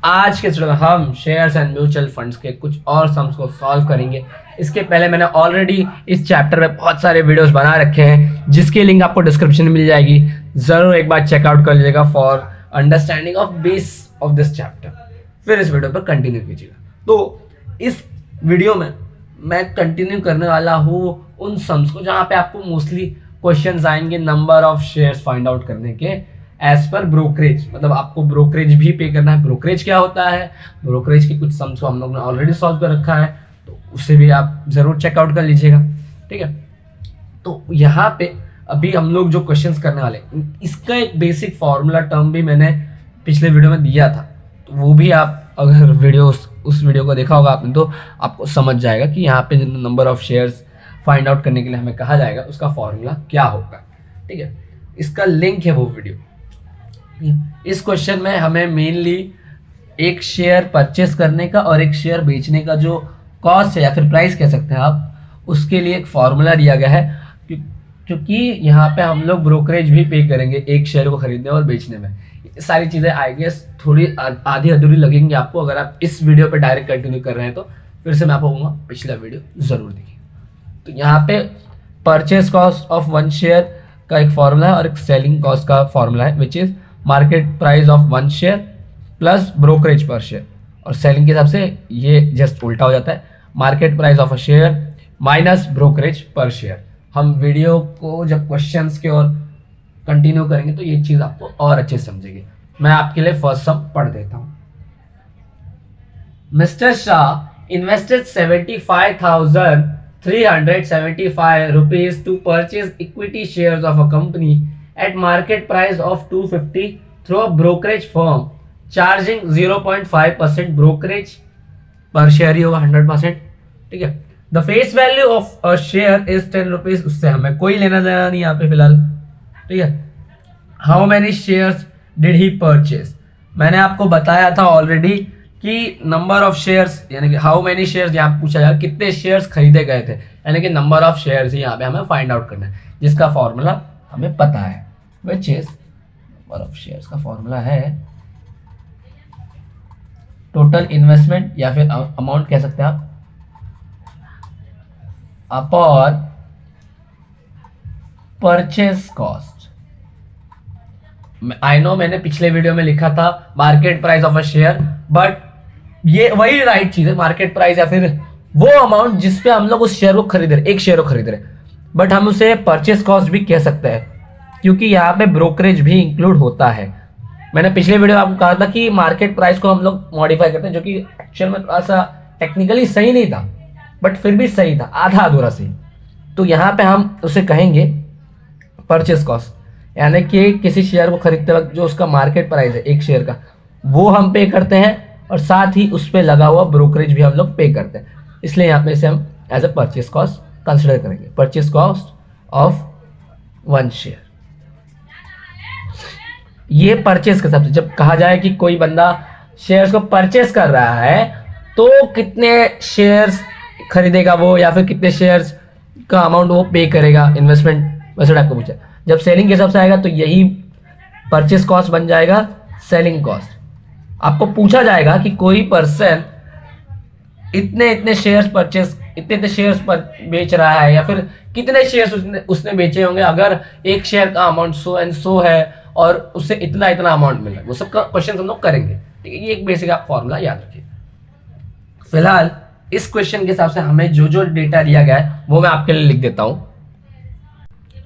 आज के वीडियो में हम शेयर्स एंड म्यूचुअल फंड्स के कुछ और सम्स को सॉल्व करेंगे। इसके पहले मैंने ऑलरेडी इस चैप्टर में बहुत सारे वीडियोस बना रखे हैं, जिसकी लिंक आपको डिस्क्रिप्शन में मिल जाएगी। ज़रूर एक बार चेकआउट कर लीजिएगा for understanding of base of this chapter. फिर इस वीडियो पर कंटिन्यू कीजिएगा। तो इस वीडियो में मैं कंटिन्यू करने वाला हूँ उन सम्स को जहाँ पे आपको मोस्टली क्वेश्चंस आएंगे number of shares find out करने के एज पर ब्रोकरेज। मतलब आपको ब्रोकरेज भी पे करना है। ब्रोकरेज क्या होता है, ब्रोकरेज के कुछ सम्स को हम लोग ने ऑलरेडी सॉल्व कर रखा है, तो उसे भी आप ज़रूर चेकआउट कर लीजिएगा। ठीक है, तो यहाँ पे अभी हम लोग जो क्वेश्चंस करने वाले, इसका एक बेसिक फॉर्मूला टर्म भी मैंने पिछले वीडियो में दिया था, तो वो भी आप अगर उस वीडियो को देखा होगा आपने तो आपको समझ जाएगा कि यहाँ पे number of shares find out करने के लिए हमें कहा जाएगा उसका फॉर्मूला क्या होगा। ठीक है, इसका लिंक है वो वीडियो। इस क्वेश्चन में हमें मेनली एक शेयर परचेस करने का और एक शेयर बेचने का जो कॉस्ट है या फिर प्राइस कह सकते हैं आप, उसके लिए एक फॉर्मूला दिया गया है, क्योंकि यहाँ पे हम लोग ब्रोकरेज भी पे करेंगे एक शेयर को खरीदने और बेचने में। सारी चीज़ें आई गेस थोड़ी आधी अधूरी लगेंगी आपको अगर आप इस वीडियो पे डायरेक्ट कंटिन्यू कर रहे हैं, तो फिर से मैं आपको कहूँगा पिछला वीडियो ज़रूर देखिए। तो यहाँ पे purchase cost of one share का एक फॉर्मूला है और एक सेलिंग कॉस्ट का फॉर्मूला है, which is market price of one share plus brokerage per share. और सेलिंग के हिसाब से ये जस्ट उल्टा हो जाता है, market price of a share minus brokerage per share. हम वीडियो को जब क्वेश्चंस के और कंटिन्यू करेंगे तो ये चीज़ आपको और अच्छे से समझेगी। मैं आपके लिए फर्स्ट सम पढ़ देता हूँ। Mister Shah invested 75,375 rupees to purchase equity shares of a company at market price of 250 through a brokerage firm charging 0.5% brokerage per share ही होगा 100%। ठीक है, the face value of a share is 10 rupees. उससे हमें कोई लेना देना नहीं यहाँ पे फिलहाल। ठीक है, how many shares did he purchase. मैंने आपको बताया था ऑलरेडी कि नंबर ऑफ शेयर्स यानी कि हाउ मैनी शेयर्स यहाँ पूछा जाएगा, कितने शेयर्स खरीदे गए थे, यानी कि नंबर ऑफ शेयर्स ही यहाँ पे हमें फाइंड आउट करना है, जिसका फॉर्मूला हमें पता है, which is number of shares का फॉर्मूला है टोटल इन्वेस्टमेंट या फिर अमाउंट कह सकते हैं आप upon purchase cost. I know मैंने पिछले वीडियो में लिखा था market price of a share, but ये वही राइट चीज है, मार्केट प्राइस या फिर वो अमाउंट जिसपे हम लोग उस शेयर को खरीद रहे, एक शेयर को खरीद रहे, बट हम उसे परचेस कॉस्ट भी कह सकते हैं क्योंकि यहाँ पे ब्रोकरेज भी इंक्लूड होता है। मैंने पिछले वीडियो में आपको कहा था कि मार्केट प्राइस को हम लोग मॉडिफाई करते हैं, जो कि एक्चुअल में थोड़ा सा टेक्निकली सही नहीं था, बट फिर भी सही था, आधा अधूरा सही। तो यहाँ पे हम उसे कहेंगे परचेस कॉस्ट, यानी कि किसी शेयर को खरीदते वक्त जो उसका मार्केट प्राइस है एक शेयर का, वो हम पे करते हैं और साथ ही उस पर लगा हुआ ब्रोकरेज भी हम लोग पे करते हैं। इसलिए यहाँ पे इसे हम as a purchase cost consider करेंगे, purchase cost of one share. ये परचेस के हिसाब से जब कहा जाए कि कोई बंदा शेयर्स को परचेस कर रहा है तो कितने शेयर्स खरीदेगा वो, या फिर कितने शेयर्स का अमाउंट वो पे करेगा इन्वेस्टमेंट, वैसे टाइप का पूछा। जब सेलिंग के हिसाब से आएगा तो यही परचेस कॉस्ट बन जाएगा सेलिंग कॉस्ट। आपको पूछा जाएगा कि कोई पर्सन इतने इतने शेयर्स परचेस, इतने शेयर्स पर बेच रहा है, या फिर कितने शेयर्स उसने बेचे होंगे अगर एक शेयर का अमाउंट सो एंड सो है और उससे इतना इतना अमाउंट मिला, वो सब का क्वेश्चन हम लोग करेंगे। ठीक है, ये एक बेसिक आप फॉर्मूला याद रखिए। फिलहाल इस क्वेश्चन के हिसाब से हमें जो जो डेटा दिया गया है वो मैं आपके लिए लिख देता हूँ।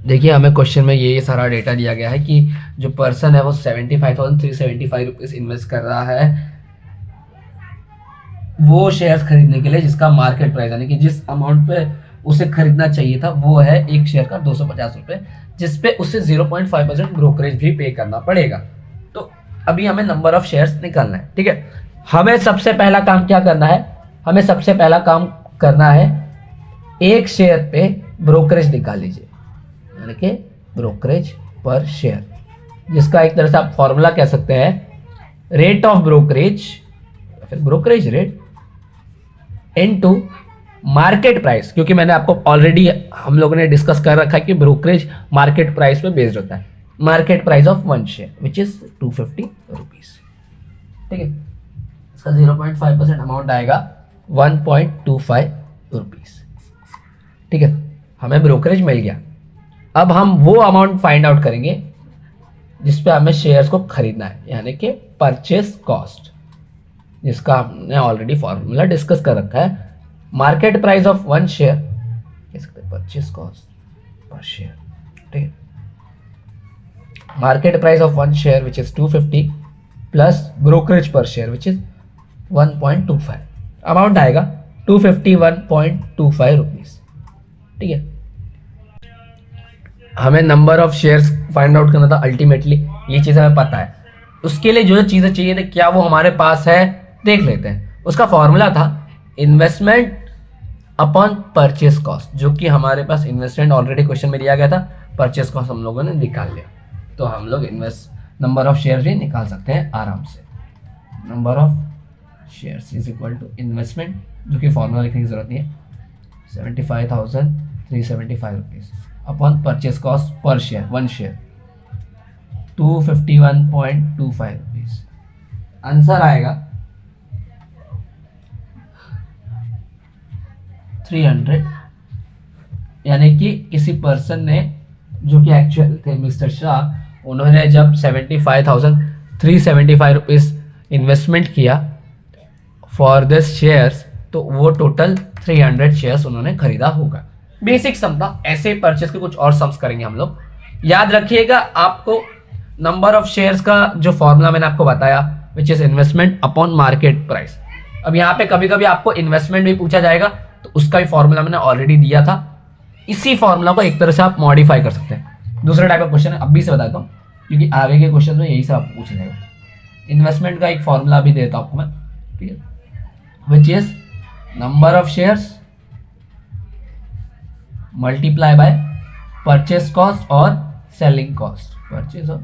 देखिए, हमें क्वेश्चन में ये सारा डेटा दिया गया है कि जो पर्सन है वो 75,375 रुपीज इन्वेस्ट कर रहा है वो शेयर्स खरीदने के लिए, जिसका मार्केट प्राइस यानी कि जिस अमाउंट पे उसे खरीदना चाहिए था वो है एक शेयर का 250 रुपये, जिसपे उसे 0.5% ब्रोकरेज भी पे करना पड़ेगा। तो अभी हमें नंबर ऑफ शेयर्स निकालना है। ठीक है, हमें सबसे पहला काम क्या करना है, हमें सबसे पहला काम करना है एक शेयर पे ब्रोकरेज निकाल लीजिए, यानी कि ब्रोकरेज पर शेयर, जिसका एक तरह से आप फॉर्मूला कह सकते हैं रेट ऑफ ब्रोकरेज या फिर brokerage rate into market price, क्योंकि मैंने आपको ऑलरेडी हम लोगों ने डिस्कस कर रखा है कि ब्रोकरेज मार्केट प्राइस पे बेस्ड होता है। Market price of one share which is 250 rupees. ठीक है, इसका 0.5% अमाउंट आएगा 1.25 रुपीज़। ठीक है, हमें ब्रोकरेज मिल गया। अब हम वो अमाउंट फाइंड आउट करेंगे जिस पे हमें शेयर्स को खरीदना है, यानी कि परचेस कॉस्ट, जिसका हमने ऑलरेडी फॉर्मूला डिस्कस कर रखा है। Market price of one share, कह सकते हैं परचेस कॉस्ट पर शेयर। ठीक है, market price of one share which is 250 plus brokerage per share which is 1.25, amount आएगा 251.25 रुपीज़। ठीक है, हमें number of shares find out करना था अल्टीमेटली, ये चीज़ हमें पता है। उसके लिए जो जो चीज़ें चाहिए थे क्या वो हमारे पास है, देख लेते हैं। उसका फॉर्मूला था इन्वेस्टमेंट अपॉन परचेस कॉस्ट, जो कि हमारे पास इन्वेस्टमेंट ऑलरेडी क्वेश्चन में दिया गया था, परचेस कॉस्ट हम लोगों ने निकाल लिया। तो हम लोग नंबर ऑफ शेयर्स भी निकाल सकते हैं आराम से। Number of shares is equal to investment, जो कि फॉर्मूला लिखने की जरूरत नहीं है, 75,375 rupees upon purchase cost per share, one share 251.25 rupees. Answer आएगा 300, यानी कि किसी पर्सन ने, जो कि एक्चुअल थे मिस्टर शाह, उन्होंने जब 75,375 रुपीज़ इन्वेस्टमेंट किया फॉर दिस शेयर्स, तो वो टोटल 300 शेयर्स उन्होंने खरीदा होगा। बेसिक सम था, ऐसे परचेस के कुछ और सम्स करेंगे हम लोग। याद रखिएगा, आपको नंबर ऑफ शेयर्स का जो फॉर्मूला मैंने आपको बताया which is investment upon market price. अब यहाँ पे कभी कभी आपको इन्वेस्टमेंट भी पूछा जाएगा, तो उसका भी फॉर्मूला मैंने ऑलरेडी दिया था। इसी फॉर्मूला को एक तरह से आप मॉडिफाई कर सकते हैं। दूसरा टाइप का क्वेश्चन है, अभी से बताता हूँ, क्योंकि आगे के क्वेश्चन में यही सब आपको पूछा जाएगा। इन्वेस्टमेंट का एक फॉर्मूला भी देता हूँ आपको मैं, ठीक है, which is number of shares multiply by purchase cost और सेलिंग कॉस्ट, परचेस और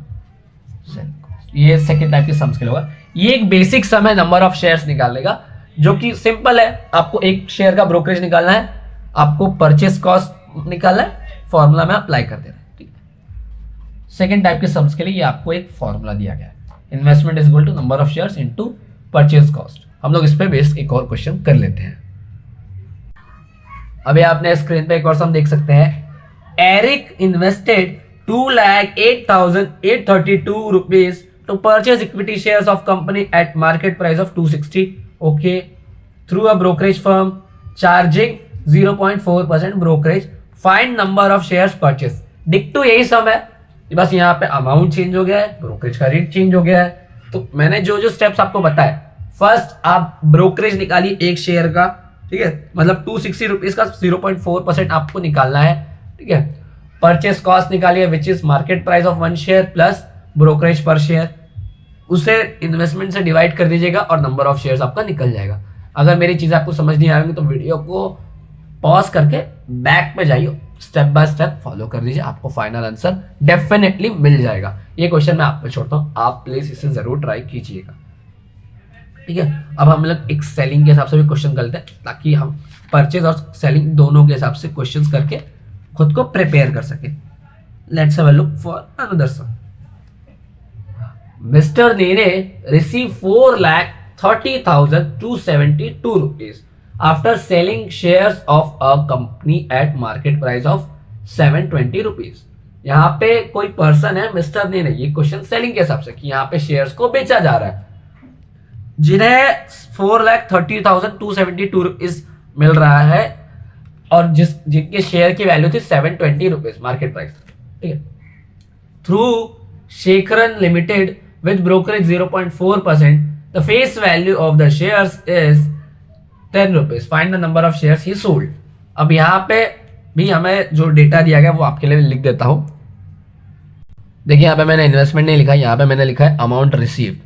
सेलिंग कॉस्ट। ये सेकेंड टाइप के सम्स के लिए होगा। ये एक बेसिक सम है नंबर ऑफ शेयर्स निकालने का, जो कि सिंपल है। आपको एक शेयर का ब्रोकरेज निकालना है, आपको परचेस कॉस्ट निकालना है, फॉर्मूला में अप्लाई कर देना है। ठीक है, सेकेंड टाइप के सम्स के लिए ये आपको एक फॉर्मूला दिया गया है, investment is equal to number of shares into purchase cost. हम लोग इस पे बेस्ड एक और क्वेश्चन कर लेते हैं। अभी आपने स्क्रीन पे एक और सम देख सकते हैं। Eric invested 2,08,832 rupees to purchase equity shares of company at market price of 260, okay, through a brokerage firm charging 0.4% brokerage. Find number of shares purchase. डिक्टो यही सम है, बस यहाँ पे अमाउंट चेंज हो गया है, ब्रोकरेज का रेट चेंज हो गया है। तो मैंने जो जो स्टेप्स आपको बताए, फर्स्ट आप ब्रोकरेज निकालिए एक शेयर का, ठीक है, मतलब 260 रुपीज का 0.4% आपको निकालना है। ठीक है, परचेस कॉस्ट निकालिए विच is market price of one share plus brokerage per share, उसे इन्वेस्टमेंट से डिवाइड कर दीजिएगा और नंबर ऑफ शेयर्स आपका निकल जाएगा। अगर मेरी चीज़ आपको समझ नहीं आएगी तो वीडियो को पॉज करके बैक पे जाइए, स्टेप बाय स्टेप फॉलो कर दीजिए, आपको फाइनल आंसर डेफिनेटली मिल जाएगा। ये क्वेश्चन मैं आप पे छोड़ता हूँ, आप प्लीज इसे जरूर ट्राई कीजिएगा। ठीक है, अब हम लोग एक सेलिंग के हिसाब से भी क्वेश्चन करते हैं, ताकि हम परचेज और सेलिंग दोनों के हिसाब से क्वेश्चंस करके खुद को प्रिपेयर कर सके। Let's have a look for another sum. Mister Nene receive 4,30,272 rupees after selling shares of a company at market price of 720 rupees. यहाँ पे कोई पर्सन है मिस्टर नेने, ये क्वेश्चन सेलिंग के हिसाब से कि यहाँ पे शेयर्स को बेचा जा रहा है, जिन्हें 4,30,272 रुपीज मिल रहा है और जिनके शेयर की वैल्यू थी 720 रुपीज मार्केट प्राइस। ठीक है, through Shekharan limited with brokerage 0.4%, the face value of the shares is 10 rupees. Find the number of shares he sold. अब यहाँ पे भी हमें जो डेटा दिया गया वो आपके लिए लिख देता हूँ। देखिए यहाँ पे मैंने इन्वेस्टमेंट नहीं लिखा, यहाँ पे मैंने लिखा है अमाउंट रिसीव।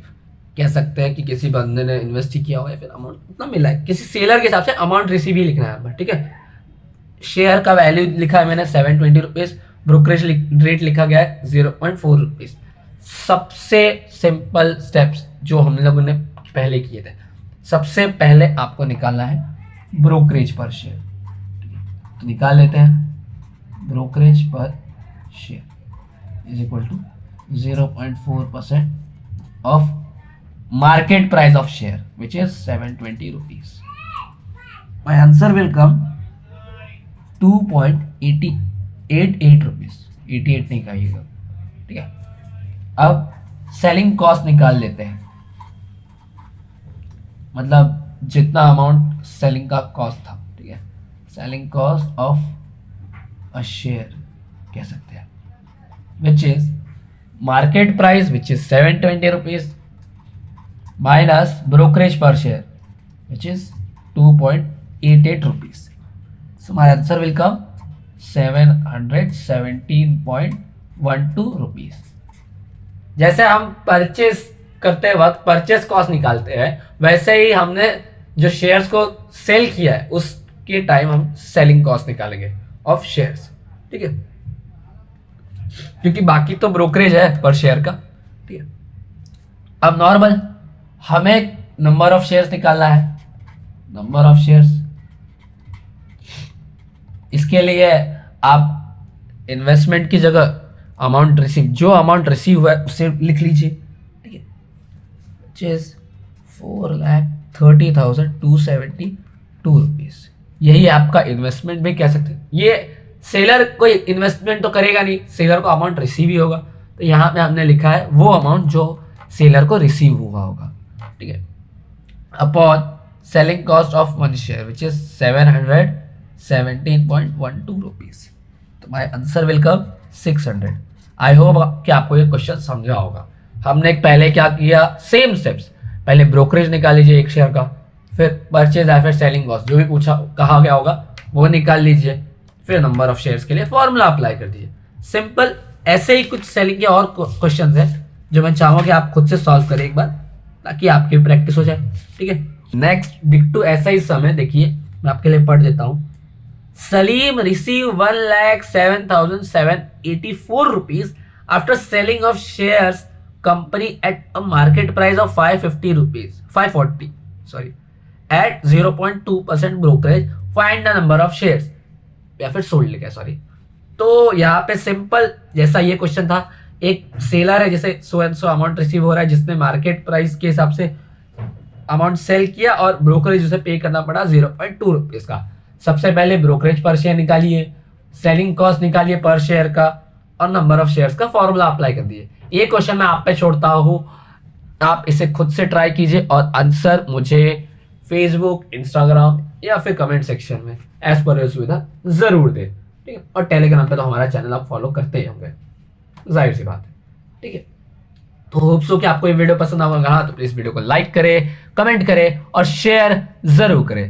कह सकते हैं कि किसी बंदे ने इन्वेस्ट ही किया हो या फिर अमाउंट उतना मिला है, किसी सेलर के हिसाब से अमाउंट रिसीव ही लिखना है। ठीक है, शेयर का वैल्यू लिखा है मैंने 720 रुपीज, ब्रोकरेज रेट लिखा गया है 0.4 रुपीज। सबसे सिंपल स्टेप्स जो हम लोगों ने पहले किए थे, सबसे पहले आपको निकालना है ब्रोकरेज पर शेयर। तो निकाल लेते हैं, brokerage per share is equal to 0.4% of market price of share. which is 720 rupees. My answer will come 2.88 rupees. 88 नहीं कहिएगा, ठीक है। अब सेलिंग कॉस्ट निकाल लेते हैं, मतलब जितना अमाउंट सेलिंग का कॉस्ट था, ठीक है। Selling cost of a share कह सकते हैं, which is market price which is 720 rupees minus brokerage per share which is 2.88 rupees. So my answer will come 717.12 rupees. जैसे हम परचेस करते वक्त परचेस कॉस्ट निकालते हैं, वैसे ही हमने जो शेयर्स को सेल किया है उसके टाइम हम सेलिंग कॉस्ट निकालेंगे ऑफ शेयर्स, ठीक है, क्योंकि बाकी तो ब्रोकरेज है पर शेयर का, ठीक है। अब नॉर्मल हमें नंबर ऑफ शेयर्स निकालना है, नंबर ऑफ शेयर्स। इसके लिए आप इन्वेस्टमेंट की जगह अमाउंट रिसीव, जो अमाउंट रिसीव हुआ है उसे लिख लीजिए, ठीक है, विच इज 4,30,272 रुपीज। यही आपका इन्वेस्टमेंट भी कह सकते हैं। ये सेलर कोई इन्वेस्टमेंट तो करेगा नहीं, सेलर को अमाउंट रिसीव ही होगा, तो यहाँ पे हमने लिखा है वो अमाउंट जो सेलर को रिसीव हुआ होगा, ठीक है, upon selling cost of one share which is 717.12 rupees. तो my answer will come 600। I hope कि आपको ये क्वेश्चन समझा होगा। हमने पहले क्या किया, सेम स्टेप्स, पहले ब्रोकरेज निकाल लीजिए एक शेयर का, फिर परचेज या फिर सेलिंग कॉस्ट जो भी पूछा कहा गया होगा वो निकाल लीजिए, फिर नंबर ऑफ शेयर्स के लिए फॉर्मूला अप्लाई कर दीजिए। सिंपल। ऐसे ही कुछ सेलिंग के और क्वेश्चंस हैं जो मैं चाहूँगा कि आप खुद से सॉल्व करें एक बार, ताकि आपकी प्रैक्टिस हो जाए, ठीक है। नेक्स्ट डिक्टो ऐसा ही समय देखिए, मैं आपके लिए पढ़ देता हूँ। Salim receive 1,07,784 rupees after selling of shares company at a market price of 540 at 0.2% brokerage. Find the number of shares, या फिर सोल्ड लिखा है, सॉरी। तो यहाँ पे सिंपल जैसा ये क्वेश्चन था, एक सेलर है जैसे so and so amount receive हो रहा है जिसने मार्केट प्राइस के हिसाब से अमाउंट सेल किया और ब्रोकरेज उसे पे करना पड़ा 0.2 रुपीज का। सबसे पहले ब्रोकरेज पर शेयर निकालिए, सेलिंग कॉस्ट निकालिए पर शेयर का, और नंबर ऑफ शेयर्स का फॉर्मूला अप्लाई कर दिए। ये क्वेश्चन मैं आप पे छोड़ता हूँ, आप इसे खुद से ट्राई कीजिए और आंसर मुझे फेसबुक, इंस्टाग्राम या फिर कमेंट सेक्शन में एज पर सुविधा जरूर दे, ठीक है। और टेलीग्राम पे तो हमारा चैनल आप फॉलो करते ही होंगे, जाहिर सी बात है, ठीक है। तो होप सो कि आपको ये वीडियो पसंद आएगा, तो प्लीज वीडियो को लाइक करें, कमेंट करें और शेयर जरूर करें।